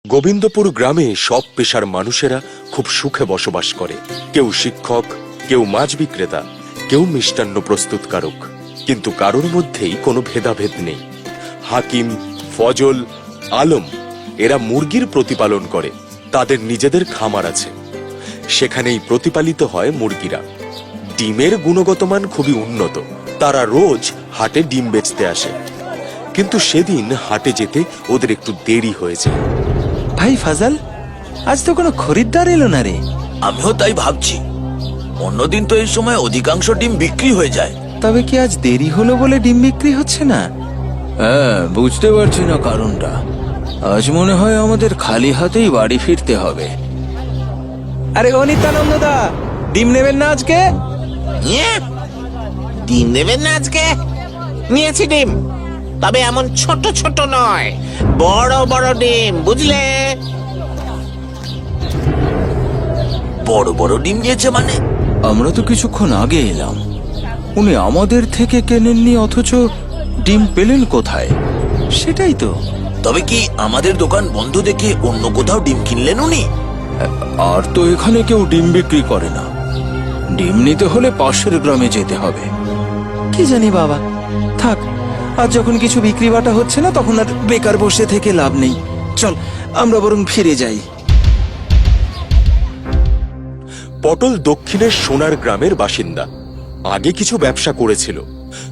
গোবিন্দপুর গ্রামে সব পেশার মানুষেরা খুব সুখে বসবাস করে। কেউ শিক্ষক, কেউ মাছ বিক্রেতা, কেউ মিষ্টান্ন প্রস্তুতকারক, কিন্তু কারোর মধ্যেই কোনো ভেদাভেদ নেই। হাকিম, ফজল, আলম এরা মুরগির প্রতিপালন করে। তাদের নিজেদের খামার আছে, সেখানেই প্রতিপালিত হয় মুরগিরা। ডিমের গুণগত মান খুবই উন্নত। তারা রোজ হাটে ডিম বেচতে আসে, কিন্তু সেদিন হাটে যেতে ওদের একটু দেরি হয়েছে। ভাই ফাজাল, আজ তো কোনো খরিদ্দার এলো না রে। আমিও তাই ভাবছি। অন্যদিন তো এই সময় অধিকাংশ ডিম বিক্রি হয়ে যায়। তবে কি আজ দেরি হলো বলে ডিম বিক্রি হচ্ছে না? হ্যাঁ, বুঝতে পারছি না কারণটা। আজ মনে হয় আমাদের খালি হাতেই বাড়ি ফিরতে হবে। আরে ও নিত্যানন্দ দা, ডিম নেবেন না আজকে? ডিম নেবেন না আজকে? নিয়েছি ডিম, তবে এমন ছোট ছোট নয়, বড় বড় ডিম, বুঝলে? বড় বড় ডিম নিয়েছে মানে? আমরা তো কিছুক্ষণ আগে এলাম, উনি আমাদের থেকে কেনেননি, অথচ ডিম পেলেন কোথায়? সেটাই তো। তবে কি আমাদের দোকান বন্ধ দেখে অন্য কোথাও ডিম কিনলেন উনি? আর তো এখানে কেউ ডিম বিক্রি করে না। ডিম নিতে হলে পাশের গ্রামে যেতে হবে। কি জানি বাবা, থাক, আজ যখন কিছু বিক্রি বাটা হচ্ছে না, তখন আর বেকার বসে থেকে লাভ নেই। চল আমরা বরং ফিরে যাই। পটল দক্ষিণের সোনার গ্রামের বাসিন্দা। আগে কিছু ব্যবসা করেছিল,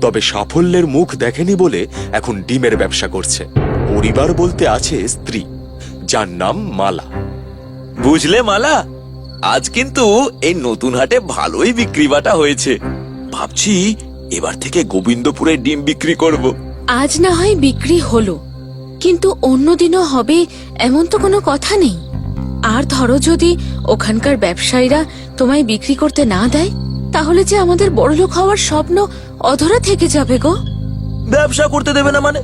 তবে সাফল্যের মুখ দেখেনি বলে এখন ডিমের ব্যবসা করছে। পরিবার বলতে আছে স্ত্রী, যার নাম মালা। বুঝলে মালা, আজ কিন্তু এই নতুন হাটে ভালোই বিক্রি বাটা হয়েছে। ভাবছি এবার থেকে গোবিন্দপুরে ডিম বিক্রি করব। আজ না হয় বিক্রি হলো, কিন্তু অন্যদিনও হবে এমন তো কোনো কথা নেই। আর ধরো যদি ওখানকার ব্যবসায়ীরা তোমায় বিক্রি করতে না দেয়, তাহলে যে আমাদের বড়লোক হওয়ার স্বপ্ন অধরা থেকে যাবে গো। ব্যবসা করতে দেবে না মানে?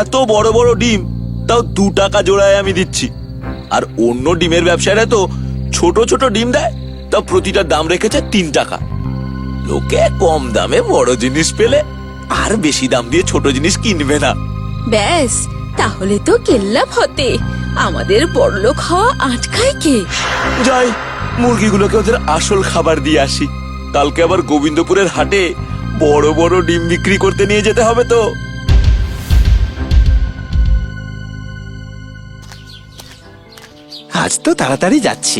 এত বড় বড় ডিম, তাও 2 টাকা জোড়ায় আমি দিচ্ছি। আর অন্য ডিমের ব্যবসায়ীরা তো ছোট ছোট ডিম দেয়, তা প্রতিটা দাম রেখেছে 3 টাকা। লোকে কম দামে বড় জিনিস পেলে আর বেশি দাম দিয়ে ছোট জিনিস কিনবে না। ব্যাস, তাহলে তো কেল্লা ফতে। আমাদের বড়লোক হওয়া আটকায় কে? যাই, মুরগিগুলোকে ওদের আসল খাবার দিয়ে আসি। কালকে আবার গোবিন্দপুরের হাটে বড় বড় ডিম বিক্রি করতে নিয়ে যেতে হবে তো। আজ তো তাড়াতাড়ি যাচ্ছি,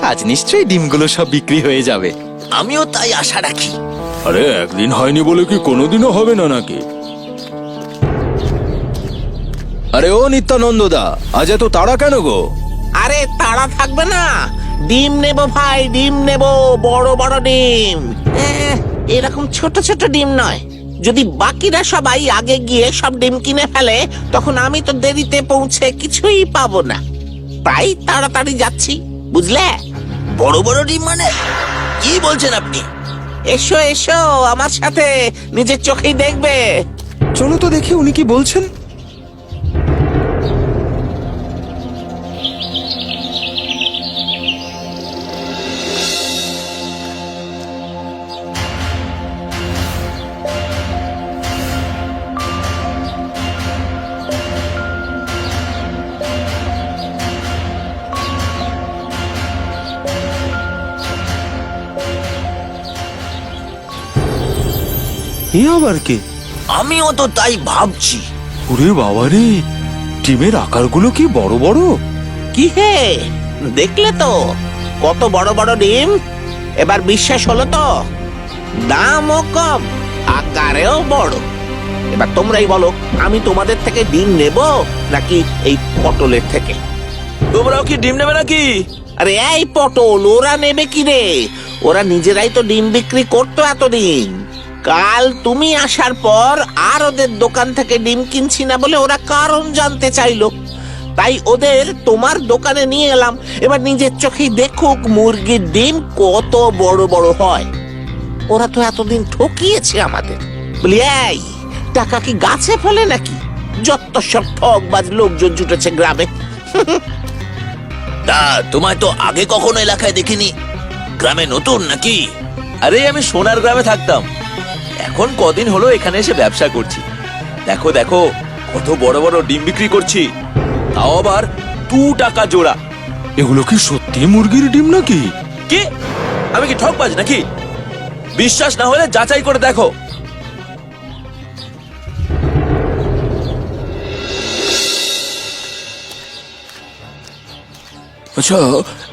আজ নিশ্চয়ই ডিমগুলো সব বিক্রি হয়ে যাবে। আমিও তাই আশা রাখি। আরে একদিন হয়নি বলে কি কোনোদিনও হবে না নাকি? আরে ও নিত্যানন্দ দা, আজ এত তাড়া কেন গো? আরে তাড়া থাকবে না, ডিম নেব ভাই, ডিম নেব, বড় বড় ডিম। এরকম ছোট ছোট ডিম নয়। যদি বাকিরা সবাই আগে গিয়ে সব ডিম কিনে ফেলে, তখন আমি তো দেরিতে পৌঁছে কিছুই পাবো না। তাই তাড়াতাড়ি যাচ্ছি, বুঝলে? বড় বড় ডিম মানে কি বলছেন আপনি? এসো এসো আমার সাথে, নিজের চোখেই দেখবে। চলো তো দেখি উনি কি বলছেন। এ আবার কে? আমিও তো তাই ভাবছি। ওরে বাবারে, ডিমের আকারগুলো কি বড় বড়! কি হে, দেখলে তো কত বড় বড় ডিম? এবার বিশ্বাস হলো তো? দামও কম, আকারেও বড়। এবার তোমরাই বলো, আমি তোমাদের থেকে ডিম নেব নাকি এই পটলের থেকে? তোমরাও কি ডিম নেবে নাকি? আরে এই পটল, ওরা নেবে কি রে? ওরা নিজেরাই তো ডিম বিক্রি করতো এতদিন। কাল তুমি আসার পর আর ওদের দোকান থেকে ডিম কিনছি না বলে ওরা কারণ জানতে চাইলো, তাই ওদের তোমার দোকানে নিয়ে এলাম। এবার নিজের চোখেই দেখুক মুরগির ডিম কত বড় বড় হয়। ওরা তো এতদিন ঠকিয়েছে আমাদের। বলি এই, টাকা কি গাছে ফলে নাকি? যত সব ঠকবাজ লোকজন জুটেছে গ্রামে। তা তোমায় তো আগে কখনো এলাকায় দেখিনি। গ্রামে নতুন নাকি? আরে আমি সোনার গ্রামে থাকতাম, এখন কদিন হলো এখানে এসে ব্যবসা করছি। দেখো দেখো কত বড় বড় ডিম বিক্রি করছি, তাও আবার 2 টাকা জোড়া। এগুলো কি সত্যি মুরগির ডিম নাকি? কি আমি কি ঠকবাজ নাকি? বিশ্বাস না হলে যাচাই করে দেখো। আচ্ছা,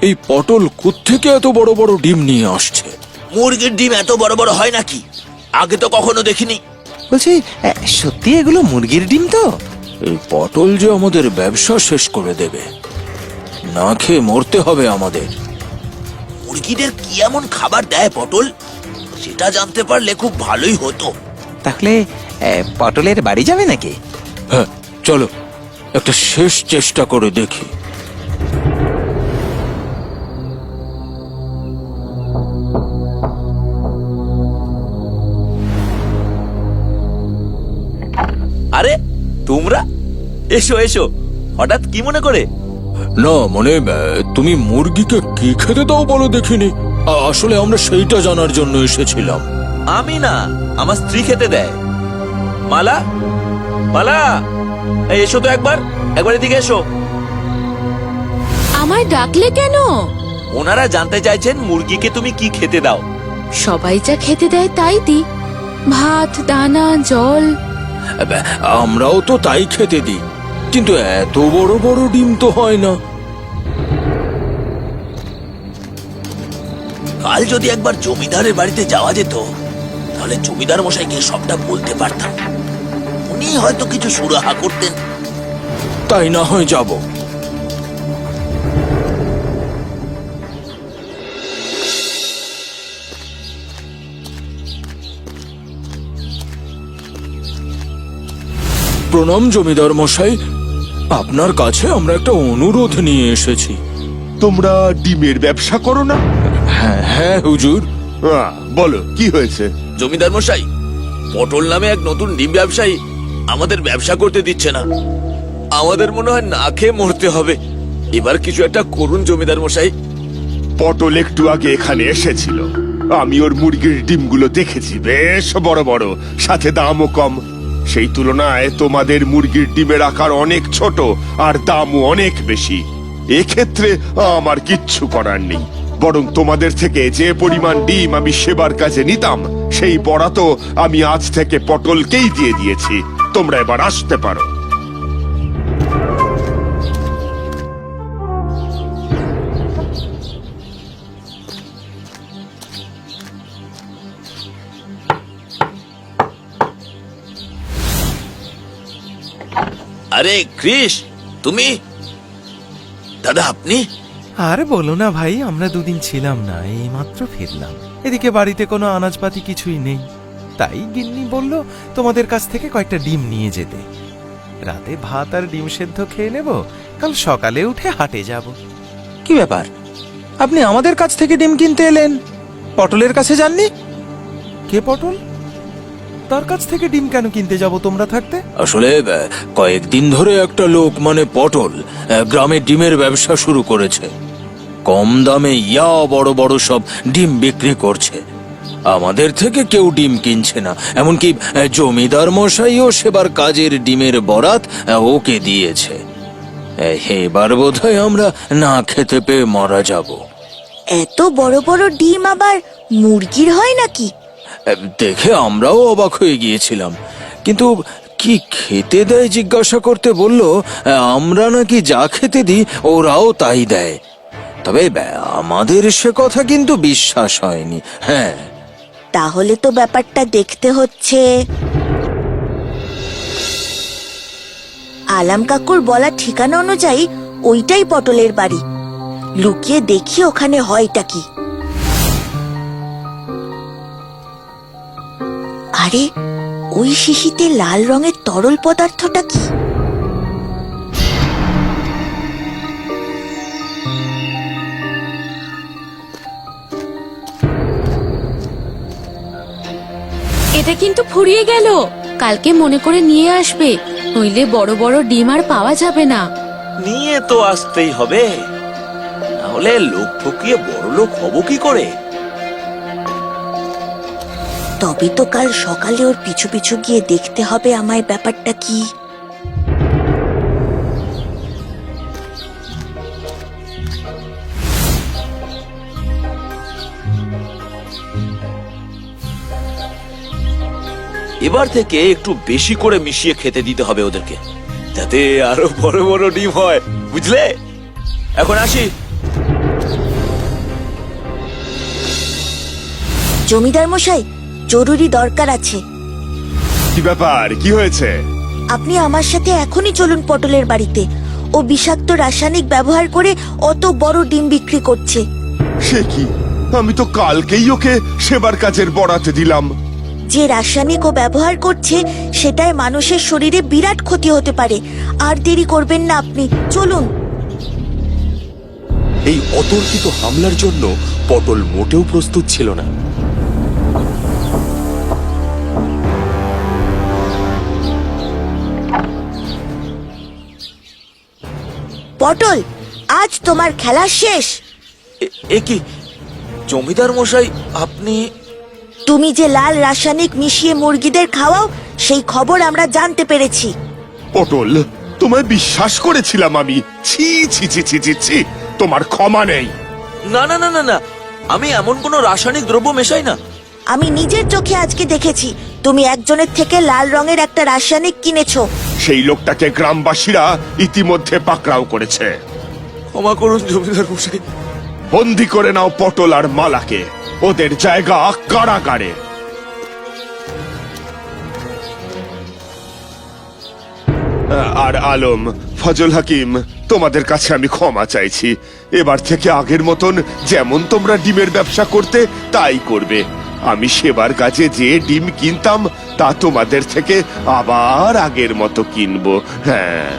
এই পটল কোত্থেকে এত বড় বড় ডিম নিয়ে আসছে? মুরগির ডিম এত বড় বড় হয় নাকি? আগে তো কখনো দেখিনি। বলছি সত্যি এগুলো মুরগির ডিম তো? এই পটল যে আমাদের ব্যবসা শেষ করে দেবে, না খেয়ে মরতে হবে আমাদের। মুরগিদের কি এমন খাবার দেয় পটল, সেটা জানতে পারলে খুব ভালোই হতো। তাহলে পটলের বাড়ি যাবে নাকি? হ্যাঁ, চলো একটা শেষ চেষ্টা করে দেখি। আরে তোমরা এসো এসো, হঠাৎ কি মনে করে? না মানে তুমি মুরগিকে কি খেতে দাও বলো দেখিনি। আসলে আমরা সেইটা জানার জন্য এসেছিলাম। আমি না, আমার স্ত্রী খেতে দেয়। মালা, মালা, এই এসো তো একবার এদিকে এসো। আমায় ডাকলে কেন? ওনারা জানতে চাইছেন মুরগিকে তুমি কি খেতে দাও। সবাই যা খেতে দেয় তাই দি, ভাত, দানা, জল। আমরাও তো তাই খেতে দিই, কিন্তু এত বড় বড় ডিম তো হয় না। কাল যদি একবার জমিদারের বাড়িতে যাওয়া যেত, তাহলে জমিদার মশাইকে সবটা বলতে পারতাম। উনি হয়তো কিছু সুরাহা করতেন। তাই না হয় যাব। প্রণাম জমিদার মশাই, আপনার কাছে আমরা একটা অনুরোধ নিয়ে এসেছি। তোমরা ডিমের ব্যবসা করো না? হ্যাঁ হ্যাঁ হুজুর। বলো কি হয়েছে? জমিদার মশাই, পটল নামে এক নতুন ডিম ব্যবসায়ী আমাদের ব্যবসা করতে দিচ্ছে না। আমাদের মনে হয় না খেয়ে মরতে হবে। এবার কিছু একটা করুন জমিদার মশাই। পটল একটু আগে এখানে এসেছিল, আমি ওর মুরগির ডিমগুলো দেখেছি, বেশ বড় বড়, সাথে দামও কম। সেই তুলনায় তোমাদের মুরগির ডিমের আকার অনেক ছোট আর দামও অনেক বেশি। এক্ষেত্রে আমার কিচ্ছু করার নেই। বরং তোমাদের থেকে যে পরিমাণ ডিম আমি সেবার কাজে নিতাম, সেই বরাত আমি আজ থেকে পটলকেই দিয়ে দিয়েছি। তোমরা এবার আসতে পারো। আরে কৃষ, তুমি? দাদা আপনি? আর বলো না ভাই, আমরা দুদিন ছিলাম না, এই মাত্র ফিরলাম। এদিকে বাড়িতে কোনো আনাজপাতি কিছুই নেই, তাই গিন্নি বলল তোমাদের কাছ থেকে কয়েকটা ডিম নিয়ে যেতে। রাতে ভাত আর ডিম সেদ্ধ খেয়ে নেব, কাল সকালে উঠে হাটে যাব। কি ব্যাপার, আপনি আমাদের কাছ থেকে ডিম কিনতে এলেন, পটলের কাছে যাননি? কে পটল? তার কাছ থেকে ডিম কেন কিনতে যাব তোমরা থাকতে? আসলে কয়েকদিন ধরে একটা লোক মানে পটল গ্রামে ডিমের ব্যবসা শুরু করেছে। কম দামে ইয়া বড় বড় সব ডিম বিক্রি করছে। আমাদের থেকে কেউ ডিম কিনছে না, এমনকি জমিদার মশাইও সেবার কাজের ডিমের বরাত ওকে দিয়েছে। এবার বোধহয় আমরা না খেতে পেয়ে মারা যাব। এত বড় বড় ডিম আবার মুরগির হয় নাকি? দেখে আমরাও অবাক হয়ে গিয়েছিলাম, কিন্তু কি খেতে দেয় জিজ্ঞাসা করতে বলল আমরা নাকি যা খেতে দিই ওরাও তাই দেয়। তবে আমাদের সে কথা কিন্তু বিশ্বাস হয়নি। হ্যাঁ, তাহলে তো ব্যাপারটা দেখতে হচ্ছে। আলাম কাকুর বলা ঠিকানা অনুযায়ী ওইটাই পটলের বাড়ি। লুকিয়ে দেখি ওখানে হয়টা কি। আরে ওই শিশিতে লাল রঙের তরল পদার্থটা কি? এটা কিন্তু ফুরিয়ে গেল, কালকে মনে করে নিয়ে আসবে, নইলে বড় বড় ডিম আর পাওয়া যাবে না। নিয়ে তো আসতেই হবে, নাহলে লোক ঠকিয়ে বড় লোক হব কি করে? তবে তো কাল সকালে ওর পিছু পিছু গিয়ে দেখতে হবে আমায় ব্যাপারটা কি। এবার থেকে একটু বেশি করে মিশিয়ে খেতে দিতে হবে ওদেরকে, যাতে আরো বড় বড় ডিম হয়, বুঝলে? এখন আসি। জমিদার মশাই, জরুরি দরকার আছে। কি ব্যাপার, কি হয়েছে? আপনি আমার সাথে এখনই চলুন পটলের বাড়িতে। ও বিষাক্ত রাসায়নিক ব্যবহার করে অত বড় ডিম বিক্রি করছে। সে কি? আমি তো কালকেই ওকে সেবার কাজের বরাতে দিলাম। যে রাসায়নিক ও ব্যবহার করছে সেটাই মানুষের শরীরে বিরাট ক্ষতি হতে পারে। আর দেরি করবেন না আপনি, চলুন। এই অতর্কিত হামলার জন্য পটল মোটেও প্রস্তুত ছিল না। পটল, আজ তোমার খেলা শেষ। এ কি জমিদার মশাই, আপনি? তুমি যে লাল রাসায়নিক মিশিয়ে মুরগিদের খাওয়াও, সেই খবর আমরা জানতে পেরেছি। পটল, তোমায় বিশ্বাস করেছিলাম আমি। ছি ছি ছি ছি ছি ছি, তোমার ক্ষমা নেই। না না না না না, আমি এমন কোনো রাসায়নিক দ্রব্য মেশাই না। আমি নিজের চোখে আজকে দেখেছি তুমি একজনের থেকে লাল রঙের একটা রাসায়নিক কিনেছো। সেই লোকটাকে গ্রামবাসীরা ইতিমধ্যে পাকড়াও করেছে। ক্ষমা করুন জমিদার মশাই। বন্দি করে নাও পটল আর মালাকে, ওদের জায়গা কারাগারে। আর আলম, ফজল হাকিম, তোমাদের কাছে আমি ক্ষমা চাইছি। এবার থেকে আগের মতন যেমন তোমরা ডিমের ব্যবসা করতে তাই করবে। আমি সেবার কাজে যে ডিম কিনতাম তা তোমাদের থেকে আবার আগের মতো কিনবো। হ্যাঁ।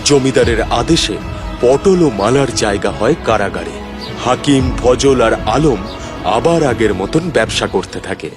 জমিদারের আদেশে পটল ও মালার জায়গা হয় কারাগারে। হাকিম, ফজল আর আলম আবার আগের মতন ব্যবসা করতে থাকে।